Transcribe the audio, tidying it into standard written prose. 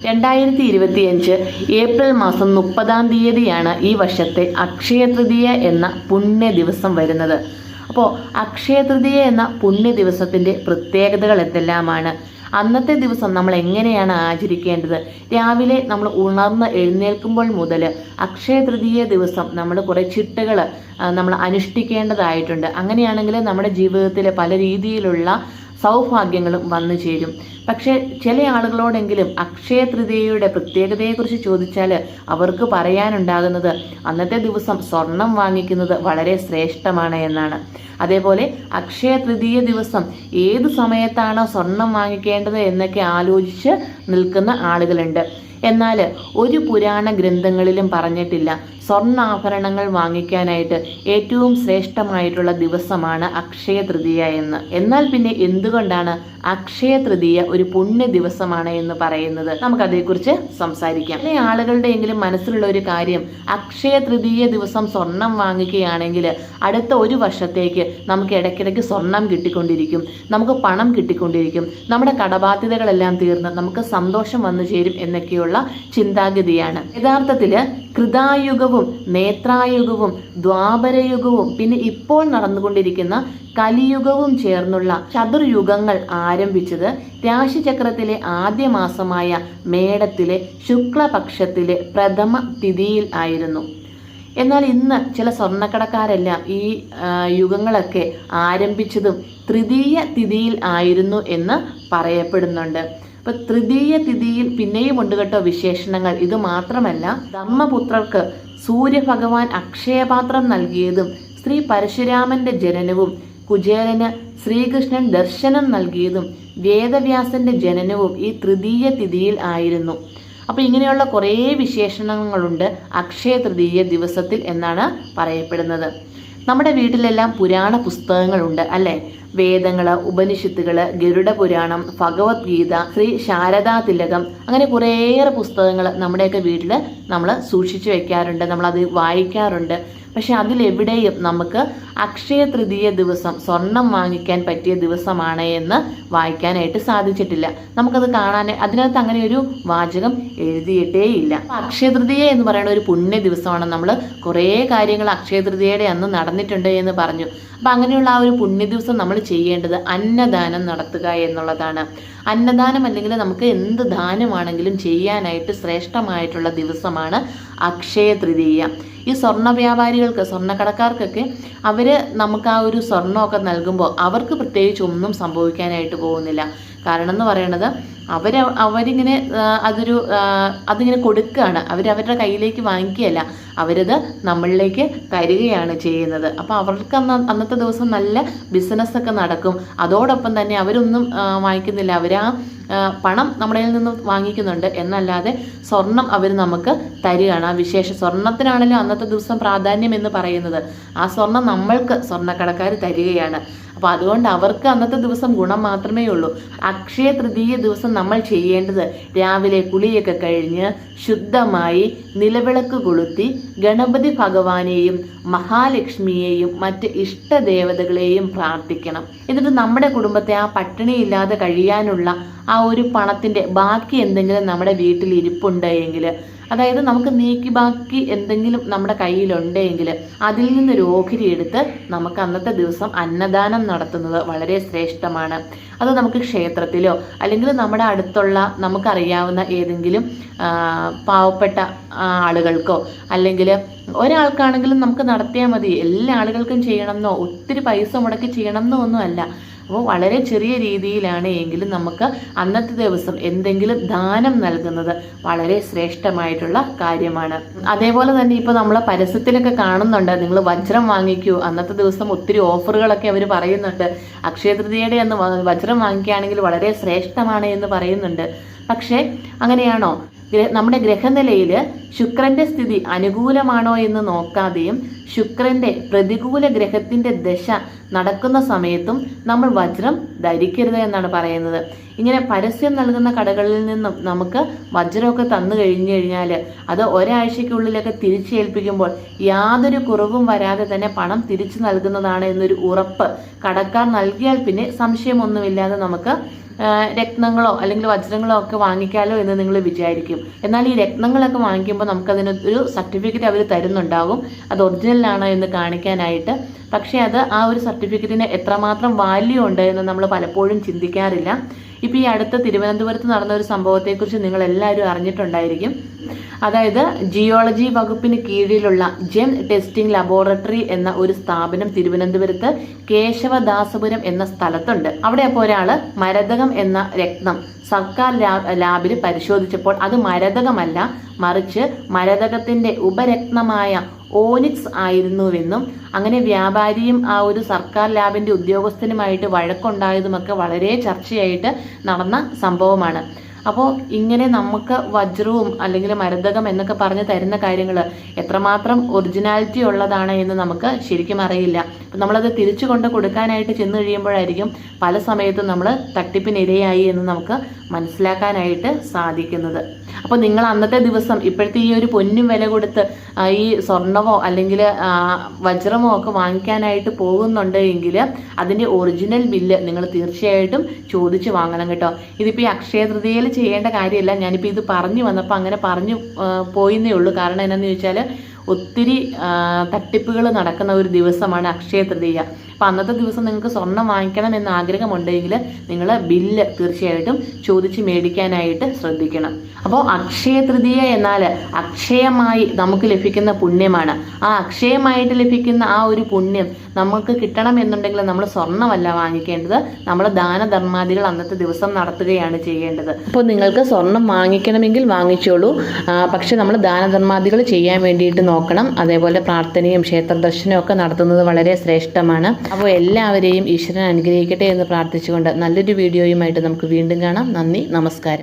2025 April മാസം 30-ാം തീയതിയാണ് ഈ വർഷത്തെ അക്ഷയ തൃതീയ എന്ന പുണ്യ ദിവസം വരുന്നത്. അപ്പോൾ അക്ഷയ തൃതീയ എന്ന പുണ്യ ദിവസത്തിൻ്റെ പ്രത്യേകതകൾ എന്തെല്ലാമാണ്? അന്നത്തെ ദിവസം നമ്മൾ എങ്ങനെയാണ് ആചരിക്കേണ്ടത്? രാവിലെ നമ്മൾ ഉണർന്ന് എഴുന്നേൽക്കുമ്പോൾ മുതൽ അക്ഷയ തൃതീയ ദിവസം നമ്മൾ കുറേ ചിട്ടകൾ നമ്മൾ അനുഷ്ഠിക്കേണ്ടതായിട്ടുണ്ട്. അങ്ങനെയാണെങ്കിൽ നമ്മുടെ ജീവിതത്തിൽ പല രീതിയിലുള്ള സൗഭാഗ്യങ്ങളും വന്നു ചേരും. പക്ഷേ ചില ആളുകളോടെങ്കിലും അക്ഷയ തൃതീയയുടെ പ്രത്യേകതയെക്കുറിച്ച് ചോദിച്ചാൽ അവർക്ക് പറയാനുണ്ടാകുന്നത് അന്നത്തെ ദിവസം സ്വർണം വാങ്ങിക്കുന്നത് വളരെ ശ്രേഷ്ഠമാണ് എന്നാണ്. അതേപോലെ അക്ഷയ തൃതീയ ദിവസം ഏത് സമയത്താണ് സ്വർണം വാങ്ങിക്കേണ്ടത് എന്നൊക്കെ ആലോചിച്ച് നിൽക്കുന്ന ആളുകളുണ്ട്. എന്നാൽ ഒരു പുരാണ ഗ്രന്ഥങ്ങളിലും പറഞ്ഞിട്ടില്ല സ്വർണ്ണാഭരണങ്ങൾ വാങ്ങിക്കാനായിട്ട് ഏറ്റവും ശ്രേഷ്ഠമായിട്ടുള്ള ദിവസമാണ് അക്ഷയ തൃതീയ എന്ന്. എന്നാൽ പിന്നെ എന്തുകൊണ്ടാണ് അക്ഷയ തൃതീയ ഒരു പുണ്യ ദിവസമാണ് എന്ന് പറയുന്നത്? നമുക്കതേക്കുറിച്ച് സംസാരിക്കാം. ചില ആളുകളുടെയെങ്കിലും മനസ്സിലുള്ള ഒരു കാര്യം, അക്ഷയ തൃതീയ ദിവസം സ്വർണം വാങ്ങിക്കുകയാണെങ്കിൽ അടുത്ത ഒരു വർഷത്തേക്ക് നമുക്ക് ഇടയ്ക്കിടയ്ക്ക് സ്വർണം കിട്ടിക്കൊണ്ടിരിക്കും, നമുക്ക് പണം കിട്ടിക്കൊണ്ടിരിക്കും, നമ്മുടെ കടബാധ്യതകളെല്ലാം തീർന്ന് നമുക്ക് സന്തോഷം വന്നു ചേരും എന്നൊക്കെയുള്ള ചിന്താഗതിയാണ്. യഥാർത്ഥത്തിൽ കൃതായുഗവും നേത്രായുഗവും ദ്വാപരയുഗവും പിന്നെ ഇപ്പോൾ നടന്നുകൊണ്ടിരിക്കുന്ന കലിയുഗവും ചേർന്നുള്ള ചതുർയുഗങ്ങൾ ആരംഭിച്ചത് രാശിചക്രത്തിലെ ആദ്യ മാസമായ മേടത്തിലെ ശുക്ലപക്ഷത്തിലെ പ്രഥമ തിഥിയിൽ ആയിരുന്നു. എന്നാൽ ഇന്ന് ചില സ്വർണ്ണക്കടക്കാരെല്ലാം ഈ യുഗങ്ങളൊക്കെ ആരംഭിച്ചതും തൃതീയ തിഥിയിൽ ആയിരുന്നു എന്ന് പറയപ്പെടുന്നുണ്ട്. ഇപ്പൊ തൃതീയ തിഥിയിൽ പിന്നെയും ഉണ്ട് കേട്ടോ വിശേഷണങ്ങൾ. ഇത് മാത്രമല്ല, ധർമ്മപുത്രർക്ക് സൂര്യഭഗവാൻ അക്ഷയപാത്രം നൽകിയതും ശ്രീ പരശുരാമന്റെ ജനനവും, കുചേലന് ശ്രീകൃഷ്ണൻ ദർശനം നൽകിയതും, വേദവ്യാസന്റെ ജനനവും ഈ തൃതീയ തിഥിയിൽ ആയിരുന്നു. അപ്പോൾ ഇങ്ങനെയുള്ള കുറേ വിശേഷണങ്ങളുണ്ട് അക്ഷയ തൃതീയ ദിവസത്തിൽ എന്നാണ് പറയപ്പെടുന്നത്. നമ്മുടെ വീട്ടിലെല്ലാം പുരാണ പുസ്തകങ്ങളുണ്ട് അല്ലേ? വേദങ്ങൾ, ഉപനിഷത്തുകൾ, ഗരുഡ പുരാണം, ഭഗവത്ഗീത, ശ്രീ ശാരദാ തിലകം, അങ്ങനെ കുറേയേറെ പുസ്തകങ്ങൾ നമ്മുടെയൊക്കെ വീട്ടിൽ നമ്മൾ സൂക്ഷിച്ചു വെക്കാറുണ്ട്, നമ്മളത് വായിക്കാറുണ്ട്. പക്ഷെ അതിലെവിടെയും നമുക്ക് അക്ഷയ തൃതീയ ദിവസം സ്വർണം വാങ്ങിക്കാൻ പറ്റിയ ദിവസമാണ് എന്ന് വായിക്കാനായിട്ട് സാധിച്ചിട്ടില്ല. നമുക്കത് കാണാൻ അതിനകത്ത് അങ്ങനെ ഒരു വാചകം എഴുതിയിട്ടേയില്ല. അക്ഷയ തൃതീയ എന്ന് പറയുന്ന ഒരു പുണ്യ ദിവസമാണ്. നമ്മൾ കുറേ കാര്യങ്ങൾ അക്ഷയ തൃതീയയുടെ അന്ന് നടന്നിട്ടുണ്ട് എന്ന് പറഞ്ഞു. അപ്പം അങ്ങനെയുള്ള ആ ഒരു പുണ്യ ദിവസം നമ്മൾ ചെയ്യേണ്ടത് അന്നദാനം നടത്തുക എന്നുള്ളതാണ്. അന്നദാനം അല്ലെങ്കിൽ നമുക്ക് എന്ത് ദാനമാണെങ്കിലും ചെയ്യാനായിട്ട് ശ്രേഷ്ഠമായിട്ടുള്ള ദിവസമാണ് അക്ഷയ തൃതീയ. ഈ സ്വർണ്ണ വ്യാപാരികൾക്ക്, സ്വർണ്ണക്കടക്കാർക്കൊക്കെ അവർ നമുക്ക് ആ ഒരു സ്വർണ്ണമൊക്കെ നൽകുമ്പോൾ അവർക്ക് പ്രത്യേകിച്ച് ഒന്നും സംഭവിക്കാനായിട്ട് പോകുന്നില്ല. കാരണം എന്ന് പറയുന്നത് അവരിങ്ങനെ അതിങ്ങനെ കൊടുക്കുകയാണ്, അവരവരുടെ കയ്യിലേക്ക് വാങ്ങിക്കുകയല്ല, അവരത് നമ്മളിലേക്ക് തരികയാണ് ചെയ്യുന്നത്. അപ്പോൾ അവർക്ക് അന്നത്തെ ദിവസം നല്ല ബിസിനസ്സൊക്കെ നടക്കും. അതോടൊപ്പം തന്നെ അവരൊന്നും വാങ്ങിക്കുന്നില്ല, അവരാ പണം നമ്മുടെ നിന്ന് വാങ്ങിക്കുന്നുണ്ട് എന്നല്ലാതെ സ്വർണം അവർ നമുക്ക് തരികയാണ്. ആ വിശേഷ സ്വർണത്തിനാണല്ലോ അന്നത്തെ ദിവസം പ്രാധാന്യം എന്ന് പറയുന്നത്. ആ സ്വർണം നമ്മൾക്ക് സ്വർണ്ണക്കടക്കാർ തരികയാണ്. അപ്പോൾ അതുകൊണ്ട് അവർക്ക് അന്നത്തെ ദിവസം ഗുണം മാത്രമേ ഉള്ളൂ. അക്ഷയ തൃതീയ ദിവസം നമ്മൾ ചെയ്യേണ്ടത് രാവിലെ കുളിയൊക്കെ കഴിഞ്ഞ് ശുദ്ധമായി നിലവിളക്ക് കൊളുത്തി ഗണപതി ഭഗവാനെയും മഹാലക്ഷ്മിയെയും മറ്റ് ഇഷ്ടദേവതകളെയും പ്രാർത്ഥിക്കണം. എന്നിട്ട് നമ്മുടെ കുടുംബത്തെ ആ പട്ടിണിയില്ലാതെ കഴിയാനുള്ള ആ ഒരു പണത്തിൻ്റെ ബാക്കി എന്തെങ്കിലും നമ്മുടെ വീട്ടിൽ ഇരിപ്പുണ്ടെങ്കിൽ, അതായത് നമുക്ക് നീക്കി ബാക്കി എന്തെങ്കിലും നമ്മുടെ കയ്യിലുണ്ടെങ്കിൽ അതിൽ നിന്നൊരു ഓഹരി എടുത്ത് നമുക്ക് അന്നത്തെ ദിവസം അന്നദാനം നടത്തുന്നത് വളരെ ശ്രേഷ്ഠമാണ്. അത് നമുക്ക് ക്ഷേത്രത്തിലോ അല്ലെങ്കിൽ നമ്മുടെ അടുത്തുള്ള നമുക്കറിയാവുന്ന ഏതെങ്കിലും പാവപ്പെട്ട ആളുകൾക്കോ അല്ലെങ്കിൽ ഒരാൾക്കാണെങ്കിലും നമുക്ക് നടത്തിയാൽ മതി. എല്ലാ ആളുകൾക്കും ചെയ്യണമെന്നോ ഒത്തിരി പൈസ മുടക്കി ചെയ്യണമെന്നോ ഒന്നുമല്ല. അപ്പോൾ വളരെ ചെറിയ രീതിയിലാണ് എങ്കിലും നമുക്ക് അന്നത്തെ ദിവസം എന്തെങ്കിലും ദാനം നൽകുന്നത് വളരെ ശ്രേഷ്ഠമായിട്ടുള്ള കാര്യമാണ്. അതേപോലെ തന്നെ ഇപ്പോൾ നമ്മൾ പരസ്യത്തിലൊക്കെ കാണുന്നുണ്ട്, നിങ്ങൾ വജ്രം വാങ്ങിക്കൂ, അന്നത്തെ ദിവസം ഒത്തിരി ഓഫറുകളൊക്കെ അവർ പറയുന്നുണ്ട്. അക്ഷയ തൃതീയയുടെ അന്ന് വജ്രം വാങ്ങിക്കുകയാണെങ്കിൽ വളരെ ശ്രേഷ്ഠമാണ് എന്ന് പറയുന്നുണ്ട്. പക്ഷേ അങ്ങനെയാണോ? നമ്മുടെ ഗ്രഹനിലയിൽ ശുക്രന്റെ സ്ഥിതി അനുകൂലമാണോ എന്ന് നോക്കാതെയും ശുക്രന്റെ പ്രതികൂല ഗ്രഹത്തിന്റെ ദശ നടക്കുന്ന സമയത്തും നമ്മൾ വജ്രം ധരിക്കരുത് എന്നാണ് പറയുന്നത്. ഇങ്ങനെ പരസ്യം നൽകുന്ന കടകളിൽ നിന്നും നമുക്ക് വജ്രമൊക്കെ തന്നു കഴിഞ്ഞു കഴിഞ്ഞാൽ അത് ഒരാഴ്ചയ്ക്കുള്ളിലൊക്കെ തിരിച്ചേൽപ്പിക്കുമ്പോൾ യാതൊരു കുറവും വരാതെ തന്നെ പണം തിരിച്ചു നൽകുന്നതാണ് എന്നൊരു ഉറപ്പ് കടക്കാർ നൽകിയാൽ പിന്നെ സംശയമൊന്നുമില്ലാതെ നമുക്ക് രത്നങ്ങളോ അല്ലെങ്കിൽ വജ്രങ്ങളോ ഒക്കെ വാങ്ങിക്കാലോ എന്ന് നിങ്ങൾ വിചാരിക്കും. എന്നാൽ ഈ രത്നങ്ങളൊക്കെ വാങ്ങിക്കുമ്പോൾ നമുക്കതിന് ഒരു സർട്ടിഫിക്കറ്റ് അവർ തരുന്നുണ്ടാകും, അത് ഒറിജിനലാണോ എന്ന് കാണിക്കാനായിട്ട്. പക്ഷേ അത് ആ ഒരു സർട്ടിഫിക്കറ്റിന് എത്രമാത്രം വാല്യൂ ഉണ്ട് എന്ന് നമ്മൾ പലപ്പോഴും ചിന്തിക്കാറില്ല. ഇപ്പോൾ ഈ അടുത്ത തിരുവനന്തപുരത്ത് നടന്ന ഒരു സംഭവത്തെക്കുറിച്ച് നിങ്ങൾ എല്ലാവരും അറിഞ്ഞിട്ടുണ്ടായിരിക്കും. അതായത് ജിയോളജി വകുപ്പിന് കീഴിലുള്ള ജെം ടെസ്റ്റിംഗ് ലബോറട്ടറി എന്ന ഒരു സ്ഥാപനം തിരുവനന്തപുരത്ത് കേശവദാസപുരം എന്ന സ്ഥലത്തുണ്ട്. അവിടെ അപ്പോൾ ഒരാൾ മരതകം എന്ന രത്നം സർക്കാർ ലാബിൽ പരിശോധിച്ചപ്പോൾ അത് മരതകമല്ല, മറിച്ച് മരതകത്തിന്റെ ഉപരത്നമായ ഓനിക്സ് ആയിരുന്നുവെന്നും അങ്ങനെ വ്യാപാരിയും ആ ഒരു സർക്കാർ ലാബിന്റെ ഉദ്യോഗസ്ഥനുമായിട്ട് വഴക്കുണ്ടായതുമൊക്കെ വളരെ ചർച്ചയായിട്ട് നടന്ന സംഭവമാണ്. അപ്പോൾ ഇങ്ങനെ നമുക്ക് വജ്രവും അല്ലെങ്കിൽ മരതകം എന്നൊക്കെ പറഞ്ഞ് തരുന്ന കാര്യങ്ങൾ എത്രമാത്രം ഒറിജിനാലിറ്റി ഉള്ളതാണ് എന്ന് നമുക്ക് ശരിക്കും അറിയില്ല. അപ്പം നമ്മളത് തിരിച്ചു കൊണ്ട് കൊടുക്കാനായിട്ട് ചെന്ന് കഴിയുമ്പോഴായിരിക്കും പല സമയത്തും നമ്മൾ തട്ടിപ്പിനിരയായി എന്ന് നമുക്ക് മനസ്സിലാക്കാനായിട്ട് സാധിക്കുന്നത്. അപ്പോൾ നിങ്ങൾ അന്നത്തെ ദിവസം ഇപ്പോഴത്തെ ഈ ഒരു പൊന്നും വില കൊടുത്ത് ഈ സ്വർണമോ അല്ലെങ്കിൽ വജ്രമോ ഒക്കെ വാങ്ങിക്കാനായിട്ട് പോകുന്നുണ്ട് എങ്കിൽ അതിൻ്റെ ഒറിജിനൽ ബില്ല് നിങ്ങൾ തീർച്ചയായിട്ടും ചോദിച്ച് വാങ്ങണം കേട്ടോ. ഇതിപ്പോൾ ഈ അക്ഷയ തൃതീയയിൽ ചെയ്യേണ്ട കാര്യമില്ല, ഞാനിപ്പോൾ ഇത് പറഞ്ഞു വന്നപ്പോൾ അങ്ങനെ പറഞ്ഞു പോയിന്നേ ഉള്ളൂ. കാരണം എന്താണെന്ന് ചോദിച്ചാൽ ഒത്തിരി തട്ടിപ്പുകൾ നടക്കുന്ന ഒരു ദിവസമാണ് അക്ഷയ തൃതീയ. അപ്പം അന്നത്തെ ദിവസം നിങ്ങൾക്ക് സ്വർണം വാങ്ങിക്കണം എന്ന ആഗ്രഹമുണ്ടെങ്കിൽ നിങ്ങൾ ബില്ല് തീർച്ചയായിട്ടും ചോദിച്ച് മേടിക്കാനായിട്ട് ശ്രദ്ധിക്കണം. അപ്പോൾ അക്ഷയ തൃതീയ എന്നാൽ അക്ഷയമായി നമുക്ക് ലഭിക്കുന്ന പുണ്യമാണ്. ആ അക്ഷയമായിട്ട് ലഭിക്കുന്ന ആ ഒരു പുണ്യം നമുക്ക് കിട്ടണം എന്നുണ്ടെങ്കിൽ നമ്മൾ സ്വർണ്ണമല്ല വാങ്ങിക്കേണ്ടത്, നമ്മൾ ദാനധർമാദികൾ അന്നത്തെ ദിവസം നടത്തുകയാണ് ചെയ്യേണ്ടത്. അപ്പോൾ നിങ്ങൾക്ക് സ്വർണം വാങ്ങിക്കണമെങ്കിൽ വാങ്ങിച്ചോളൂ, പക്ഷെ നമ്മൾ ദാനധർമാദികൾ ചെയ്യാൻ വേണ്ടിയിട്ട് നോക്കണം. അതേപോലെ പ്രാർത്ഥനയും ക്ഷേത്ര ദർശനവും ഒക്കെ നടത്തുന്നത് വളരെ ശ്രേഷ്ഠമാണ്. അപ്പോൾ എല്ലാവരെയും ഈശ്വരൻ അനുഗ്രഹിക്കട്ടെ എന്ന് പ്രാർത്ഥിച്ചുകൊണ്ട് നല്ലൊരു വീഡിയോയുമായിട്ട് നമുക്ക് വീണ്ടും കാണാം. നന്ദി, നമസ്കാരം.